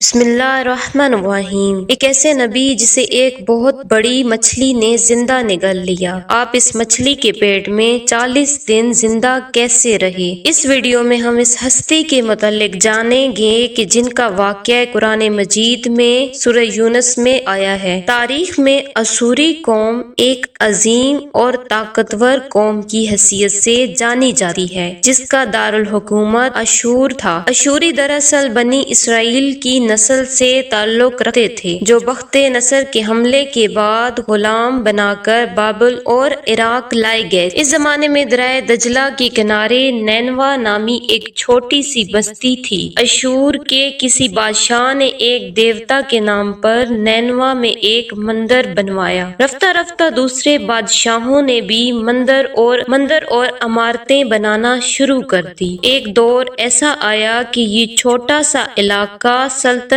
بسم اللہ الرحمن الرحیم۔ ایک ایسے نبی جسے ایک بہت بڑی مچھلی نے زندہ نگل لیا۔ آپ اس مچھلی کے پیٹ میں 40 دن زندہ کیسے رہے؟ اس ویڈیو میں ہم اس ہستی کے متعلق جانیں گے کہ جن کا واقعہ قرآن مجید میں سورہ یونس میں آیا ہے۔ تاریخ میں اشوری قوم ایک عظیم اور طاقتور قوم کی حیثیت سے جانی جاتی ہے جس کا دارالحکومت اشور تھا۔ اشوری دراصل بنی اسرائیل کی نسل سے تعلق رکھتے تھے جو بخت نصر کے حملے کے بعد غلام بنا کر بابل اور عراق لائے گئے۔ اس زمانے میں دریائے دجلہ کے کنارے نینوا نامی ایک چھوٹی سی بستی تھی۔ اشور کے کسی بادشاہ نے ایک دیوتا کے نام پر نینوا میں ایک مندر بنوایا۔ رفتہ رفتہ دوسرے بادشاہوں نے بھی مندر اور عمارتیں بنانا شروع کر دی۔ ایک دور ایسا آیا کہ یہ چھوٹا سا علاقہ سلطنت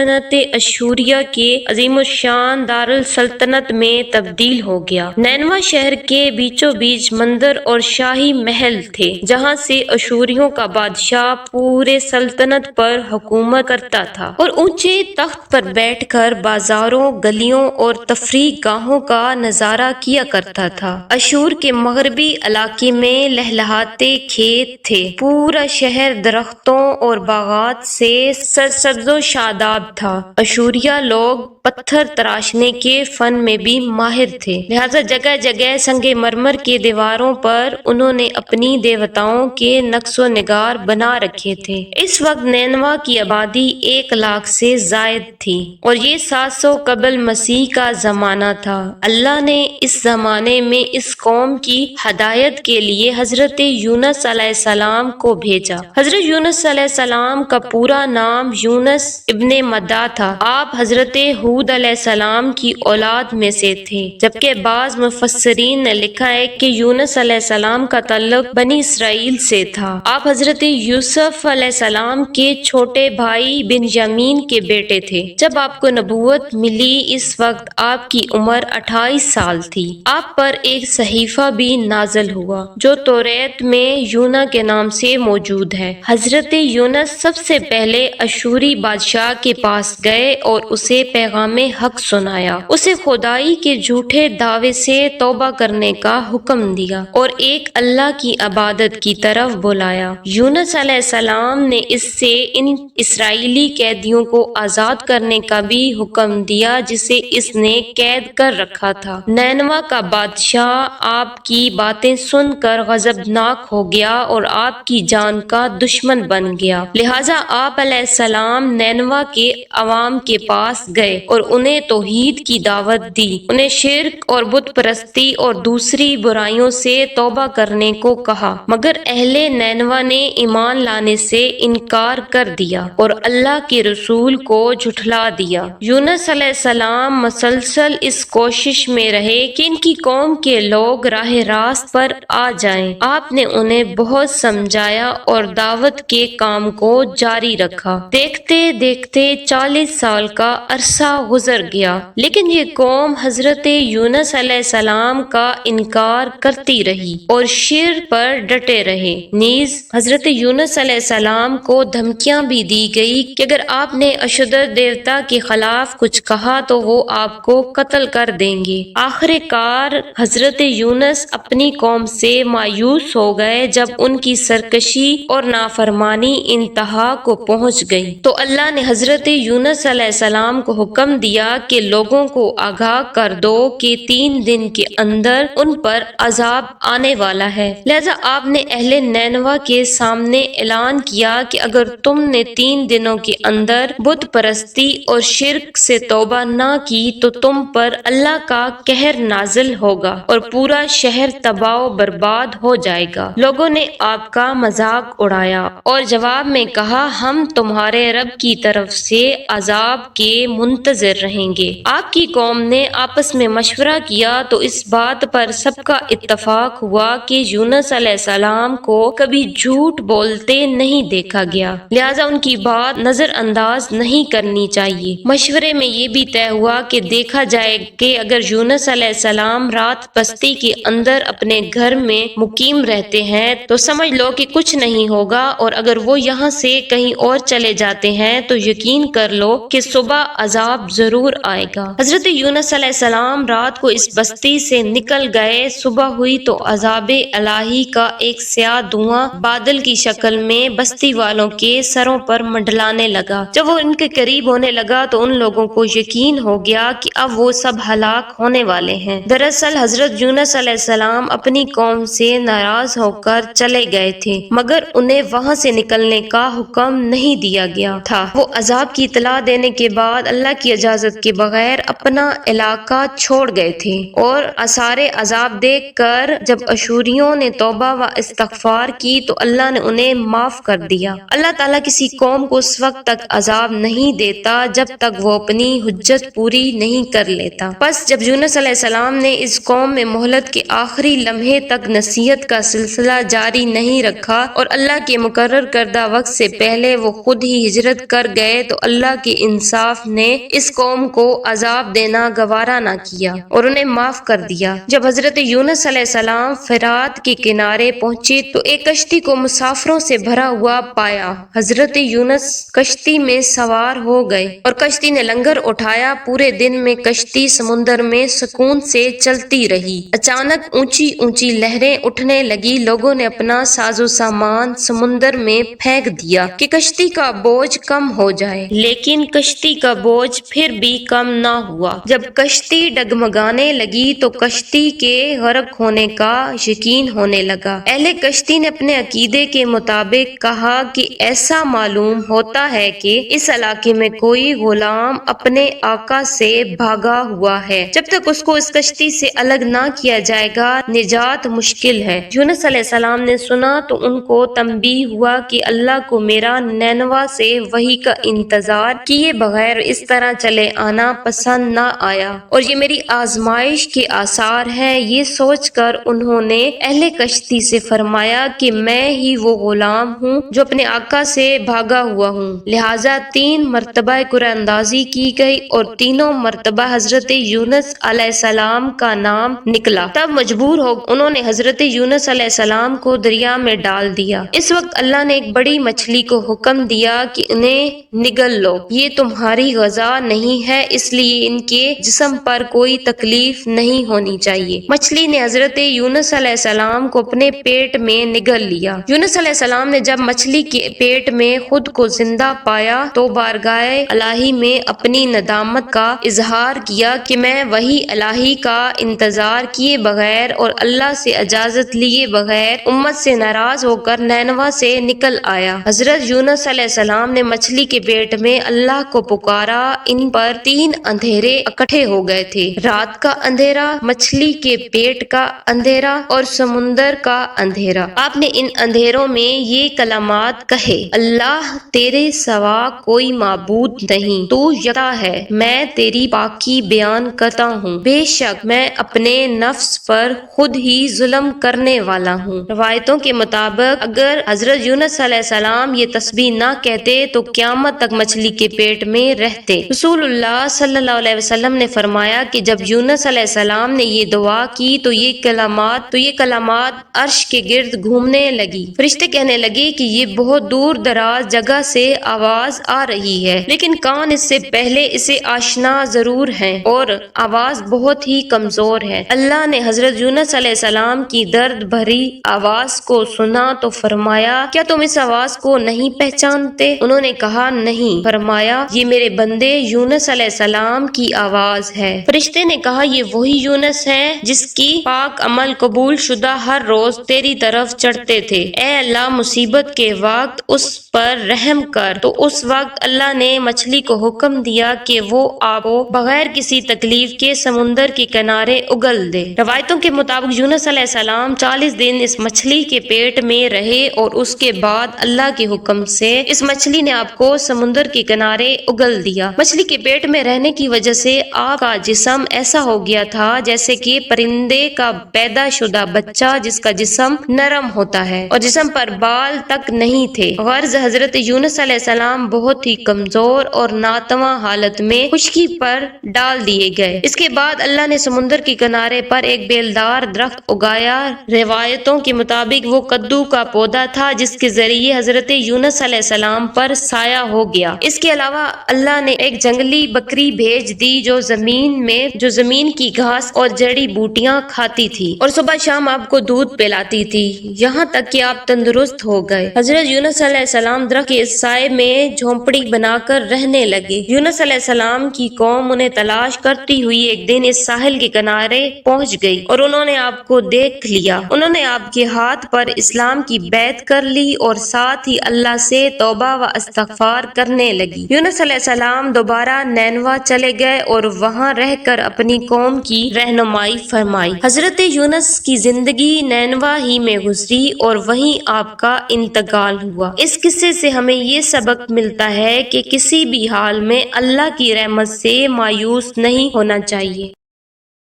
اشوریہ کے عظیم الشان دارالسلطنت میں تبدیل ہو گیا۔ نینوا شہر کے بیچوں بیچ مندر اور شاہی محل تھے جہاں سے اشوریوں کا بادشاہ پورے سلطنت پر حکومت کرتا تھا اور اونچے تخت پر بیٹھ کر بازاروں، گلیوں اور تفریح گاہوں کا نظارہ کیا کرتا تھا۔ اشور کے مغربی علاقے میں لہلہاتے کھیت تھے۔ پورا شہر درختوں اور باغات سے سرسبز و شاداب تھا۔ اشوریہ لوگ پتھر تراشنے کے فن میں بھی ماہر تھے، لہذا جگہ جگہ سنگ مرمر کے دیواروں پر انہوں نے اپنی دیوتاؤں کے نقش و نگار بنا رکھے تھے۔ اس وقت نینوا کی آبادی 1 لاکھ سے زائد تھی اور یہ 700 قبل مسیح کا زمانہ تھا۔ اللہ نے اس زمانے میں اس قوم کی ہدایت کے لیے حضرت یونس علیہ السلام کو بھیجا۔ حضرت یونس علیہ السلام کا پورا نام یونس ابن مدہ تھا۔ آپ حضرت ہود علیہ السلام کی اولاد میں سے تھے، جبکہ بعض مفسرین نے لکھا ہے کہ یونس علیہ السلام کا تعلق بنی اسرائیل سے تھا۔ آپ حضرت یوسف علیہ السلام کے چھوٹے بھائی بنیامین کے بیٹے تھے۔ جب آپ کو نبوت ملی اس وقت آپ کی عمر 28 سال تھی۔ آپ پر ایک صحیفہ بھی نازل ہوا جو توریت میں یونا کے نام سے موجود ہے۔ حضرت یونس سب سے پہلے اشوری بادشاہ کے پاس گئے اور اسے پیغام حق سنایا، اسے خدائی کے جھوٹے دعوے سے توبہ کرنے کا حکم دیا اور ایک اللہ کی عبادت کی طرف بلایا۔ یونس علیہ السلام نے اس سے ان اسرائیلی قیدیوں کو آزاد کرنے کا بھی حکم دیا جسے اس نے قید کر رکھا تھا۔ نینوا کا بادشاہ آپ کی باتیں سن کر غضبناک ہو گیا اور آپ کی جان کا دشمن بن گیا، لہذا آپ علیہ السلام نینوا کے عوام کے پاس گئے اور انہیں توحید کی دعوت دی، انہیں شرک اور بت پرستی اور دوسری برائیوں سے توبہ کرنے کو کہا، مگر اہل نینوا نے ایمان لانے سے انکار کر دیا اور اللہ کے رسول کو جھٹلا دیا۔ یونس علیہ السلام مسلسل اس کوشش میں رہے کہ ان کی قوم کے لوگ راہ راست پر آ جائیں۔ آپ نے انہیں بہت سمجھایا اور دعوت کے کام کو جاری رکھا۔ دیکھتے دیکھتے 40 سال کا عرصہ گزر گیا، لیکن یہ قوم حضرت یونس علیہ السلام کا انکار کرتی رہی اور شرک پر ڈٹے رہے۔ نیز حضرت یونس علیہ السلام کو دھمکیاں بھی دی گئی کہ اگر آپ نے اشدر دیوتا کے خلاف کچھ کہا تو وہ آپ کو قتل کر دیں گے۔ آخر کار حضرت یونس اپنی قوم سے مایوس ہو گئے۔ جب ان کی سرکشی اور نافرمانی انتہا کو پہنچ گئی تو اللہ نے حضرت یونس علیہ السلام کو حکم دیا کہ لوگوں کو آگاہ کر دو کہ 3 دن کے اندر ان پر عذاب آنے والا ہے، لہذا آپ نے اہل نینوا کے سامنے اعلان کیا کہ اگر تم نے 3 دنوں کے اندر بت پرستی اور شرک سے توبہ نہ کی تو تم پر اللہ کا قہر نازل ہوگا اور پورا شہر تباہ و برباد ہو جائے گا۔ لوگوں نے آپ کا مذاق اڑایا اور جواب میں کہا، ہم تمہارے رب کی طرف سے عذاب کے منتظر منتظر رہیں گے۔ آپ کی قوم نے آپس میں مشورہ کیا تو اس بات پر سب کا اتفاق ہوا کہ یونس علیہ السلام کو کبھی جھوٹ بولتے نہیں دیکھا گیا، لہٰذا ان کی بات نظر انداز نہیں کرنی چاہیے۔ مشورے میں یہ بھی طے ہوا کہ دیکھا جائے کہ اگر یونس علیہ السلام رات بستی کے اندر اپنے گھر میں مقیم رہتے ہیں تو سمجھ لو کہ کچھ نہیں ہوگا، اور اگر وہ یہاں سے کہیں اور چلے جاتے ہیں تو یقین کر لو کہ صبح عذاب ضرور آئے گا۔ حضرت یونس علیہ السلام رات کو اس بستی سے نکل گئے۔ صبح ہوئی تو عذاب الہی کا ایک سیاہ دھواں بادل کی شکل میں بستی والوں کے سروں پر منڈلانے لگا۔ جب وہ ان کے قریب ہونے لگا تو ان لوگوں کو یقین ہو گیا کہ اب وہ سب ہلاک ہونے والے ہیں۔ دراصل حضرت یونس علیہ السلام اپنی قوم سے ناراض ہو کر چلے گئے تھے، مگر انہیں وہاں سے نکلنے کا حکم نہیں دیا گیا تھا۔ وہ عذاب کی اطلاع دینے کے بعد اللہ کی اجازت کے بغیر اپنا علاقہ چھوڑ گئے تھے، اور آثار عذاب دیکھ کر جب اشوریوں نے توبہ و استغفار کی تو اللہ نے انہیں معاف کر دیا۔ اللہ تعالیٰ کسی قوم کو اس وقت تک عذاب نہیں دیتا جب تک وہ اپنی حجت پوری نہیں کر لیتا۔ بس جب یونس علیہ السلام نے اس قوم میں مہلت کے آخری لمحے تک نصیحت کا سلسلہ جاری نہیں رکھا اور اللہ کے مقرر کردہ وقت سے پہلے وہ خود ہی ہجرت کر گئے تو اللہ کے انصاف نے اس قوم کو عذاب دینا گوارا نہ کیا اور انہیں معاف کر دیا۔ جب حضرت یونس علیہ السلام فرات کے کنارے پہنچے تو ایک کشتی کو مسافروں سے بھرا ہوا پایا۔ حضرت یونس کشتی میں سوار ہو گئے اور کشتی نے لنگر اٹھایا۔ پورے دن میں کشتی سمندر میں سکون سے چلتی رہی۔ اچانک اونچی اونچی لہریں اٹھنے لگی۔ لوگوں نے اپنا ساز و سامان سمندر میں پھینک دیا کہ کشتی کا بوجھ کم ہو جائے، لیکن کشتی کا بوجھ پھر بھی کم نہ ہوا۔ جب کشتی ڈگمگانے لگی تو کشتی کے غرق ہونے کا یقین ہونے لگا۔ اہل کشتی نے اپنے عقیدے کے مطابق کہا کہ ایسا معلوم ہوتا ہے کہ اس علاقے میں کوئی غلام اپنے آقا سے بھاگا ہوا ہے، جب تک اس کو اس کشتی سے الگ نہ کیا جائے گا نجات مشکل ہے۔ یونس علیہ السلام نے سنا تو ان کو تنبیہ ہوا کہ اللہ کو میرا نینوا سے وحی کا انتظار کیے بغیر اس طرح چلے آنا پسند نہ آیا اور یہ میری آزمائش کے آثار ہیں۔ یہ سوچ کر انہوں نے اہل کشتی سے فرمایا کہ میں ہی وہ غلام ہوں جو اپنے آقا سے بھاگا ہوا ہوں، لہٰذا 3 مرتبہ قرآن اندازی کی گئی اور تینوں مرتبہ حضرت یونس علیہ السلام کا نام نکلا۔ تب مجبور ہو انہوں نے حضرت یونس علیہ السلام کو دریا میں ڈال دیا۔ اس وقت اللہ نے ایک بڑی مچھلی کو حکم دیا کہ انہیں نگل لو، یہ تمہاری غذا نہیں ہے، اس لیے ان کے جسم پر کوئی تکلیف نہیں ہونی چاہیے۔ مچھلی نے حضرت یونس علیہ السلام کو اپنے پیٹ میں نگل لیا۔ یونس علیہ السلام نے جب مچھلی کے پیٹ میں خود کو زندہ پایا تو بارگاہ الہی میں اپنی ندامت کا اظہار کیا کہ میں وحی الہی کا انتظار کیے بغیر اور اللہ سے اجازت لیے بغیر امت سے ناراض ہو کر نینوا سے نکل آیا۔ حضرت یونس علیہ السلام نے مچھلی کے پیٹ میں اللہ کو پکارا۔ ان پر 3 اندھیرے اکٹھے ہو گئے تھے، رات کا اندھیرا، مچھلی کے پیٹ کا اندھیرا اور سمندر کا اندھیرا۔ آپ نے ان اندھیروں میں یہ کلمات کہے: اللہ تیرے سوا کوئی معبود نہیں، تو یکتا ہے، میں تیری پاکی بیان کرتا ہوں، بے شک میں اپنے نفس پر خود ہی ظلم کرنے والا ہوں۔ روایتوں کے مطابق اگر حضرت یونس علیہ السلام یہ تسبیح نہ کہتے تو قیامت تک مچھلی کے پیٹ میں رہتے۔ رسول اللہ صلی اللہ علیہ وسلم نے فرمایا کہ جب یونس علیہ السلام نے یہ دعا کی تو یہ کلمات عرش کے گرد گھومنے لگی۔ فرشتے کہنے لگے کہ یہ بہت دور دراز جگہ سے آواز آ رہی ہے، لیکن کان اس سے پہلے اسے آشنا ضرور ہیں اور آواز بہت ہی کمزور ہے۔ اللہ نے حضرت یونس علیہ السلام کی درد بھری آواز کو سنا تو فرمایا: کیا تم اس آواز کو نہیں پہچانتے؟ انہوں نے کہا نہیں۔ فرمایا: یہ میرے بندے یونس علیہ السلام کی آواز ہے۔ فرشتے نے کہا: یہ وہی یونس ہے جس کی پاک عمل قبول شدہ ہر روز تیری طرف چڑھتے تھے۔ اے اللہ، مصیبت کے وقت اس پر رحم کر۔ تو اس وقت اللہ نے مچھلی کو حکم دیا کہ وہ آپ کو بغیر کسی تکلیف کے سمندر کے کنارے اگل دے۔ روایتوں کے مطابق یونس علیہ السلام 40 دن اس مچھلی کے پیٹ میں رہے اور اس کے بعد اللہ کے حکم سے اس مچھلی نے آپ کو سمندر کے کنارے اگل دیا۔ مچھلی مچھلی کے پیٹ میں رہنے کی وجہ سے آپ کا جسم ایسا ہو گیا تھا جیسے کہ پرندے کا پیدا شدہ بچہ جس کا جسم نرم ہوتا ہے اور جسم پر بال تک نہیں تھے۔ غرض حضرت یونس علیہ السلام بہت ہی کمزور اور ناتواں حالت میں خشکی پر ڈال دیے گئے۔ اس کے بعد اللہ نے سمندر کے کنارے پر ایک بیلدار درخت اگایا۔ روایتوں کے مطابق وہ کدو کا پودا تھا جس کے ذریعے حضرت یونس علیہ السلام پر سایہ ہو گیا۔ اس کے علاوہ اللہ نے ایک جنگلی بکری بھیج دی جو زمین کی گھاس اور جڑی بوٹیاں کھاتی تھی اور صبح شام آپ کو دودھ پلاتی تھی یہاں تک کہ آپ تندرست ہو گئے۔ حضرت یونس علیہ السلام درخت کے سائے میں جھونپڑی بنا کر رہنے لگے۔ یونس علیہ السلام کی قوم انہیں تلاش کرتی ہوئی ایک دن اس ساحل کے کنارے پہنچ گئی اور انہوں نے آپ کو دیکھ لیا۔ انہوں نے آپ کے ہاتھ پر اسلام کی بیعت کر لی اور ساتھ ہی اللہ سے توبہ و استغفار کرنے لگی۔ یونس علیہ السلام دوبارہ نینوا چلے گئے اور وہاں رہ کر اپنی قوم کی رہنمائی فرمائی۔ حضرت یونس کی زندگی نینوا ہی میں گزری اور وہیں آپ کا انتقال ہوا۔ اس قصے سے ہمیں یہ سبق ملتا ہے کہ کسی بھی حال میں اللہ کی رحمت سے مایوس نہیں ہونا چاہیے۔